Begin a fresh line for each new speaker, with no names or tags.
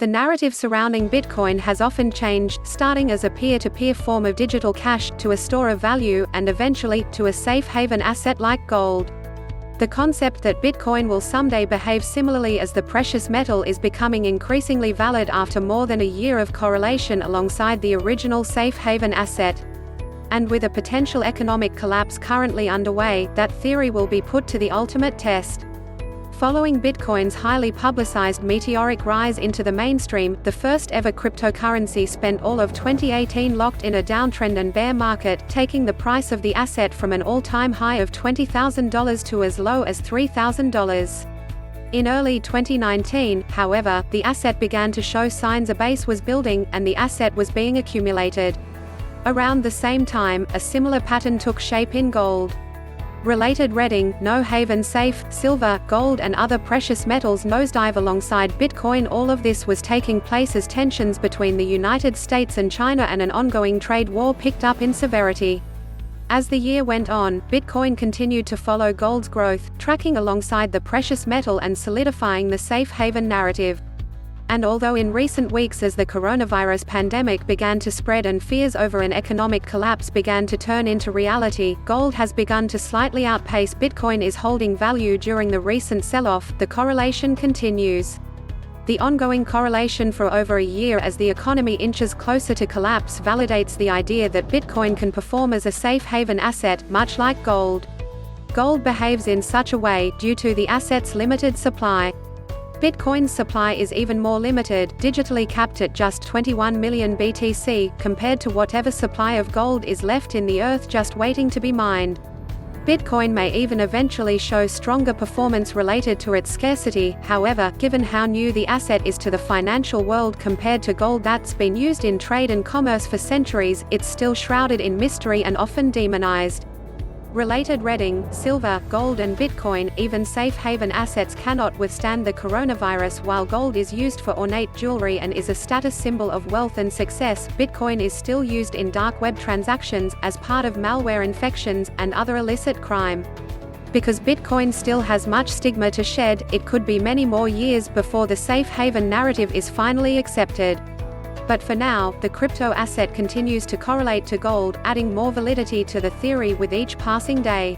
The narrative surrounding Bitcoin has often changed, starting as a peer-to-peer form of digital cash, to a store of value, and eventually, to a safe haven asset like gold. The concept that Bitcoin will someday behave similarly as the precious metal is becoming increasingly valid after more than a year of correlation alongside the original safe haven asset. And with a potential economic collapse currently underway, that theory will be put to the ultimate test. Following Bitcoin's highly publicized meteoric rise into the mainstream, the first-ever cryptocurrency spent all of 2018 locked in a downtrend and bear market, taking the price of the asset from an all-time high of $20,000 to as low as $3,000. In early 2019, however, the asset began to show signs a base was building, and the asset was being accumulated. Around the same time, a similar pattern took shape in gold. Related reading, no haven safe, silver, gold and other precious metals nosedive alongside Bitcoin. All of this was taking place as tensions between the United States and China and an ongoing trade war picked up in severity. As the year went on, Bitcoin continued to follow gold's growth, tracking alongside the precious metal and solidifying the safe haven narrative. And although in recent weeks as the coronavirus pandemic began to spread and fears over an economic collapse began to turn into reality, gold has begun to slightly outpace Bitcoin is holding value during the recent sell-off. The correlation continues. The ongoing correlation for over a year as the economy inches closer to collapse validates the idea that Bitcoin can perform as a safe haven asset, much like gold. Gold behaves in such a way, due to the asset's limited supply. Bitcoin's supply is even more limited, digitally capped at just 21 million BTC, compared to whatever supply of gold is left in the earth just waiting to be mined. Bitcoin may even eventually show stronger performance related to its scarcity, however, given how new the asset is to the financial world compared to gold that's been used in trade and commerce for centuries, it's still shrouded in mystery and often demonized. Related reading, silver, gold and Bitcoin, even safe haven assets cannot withstand the coronavirus. While gold is used for ornate jewelry and is a status symbol of wealth and success, Bitcoin is still used in dark web transactions, as part of malware infections, and other illicit crime. Because Bitcoin still has much stigma to shed, it could be many more years before the safe haven narrative is finally accepted. But for now, the crypto asset continues to correlate to gold, adding more validity to the theory with each passing day.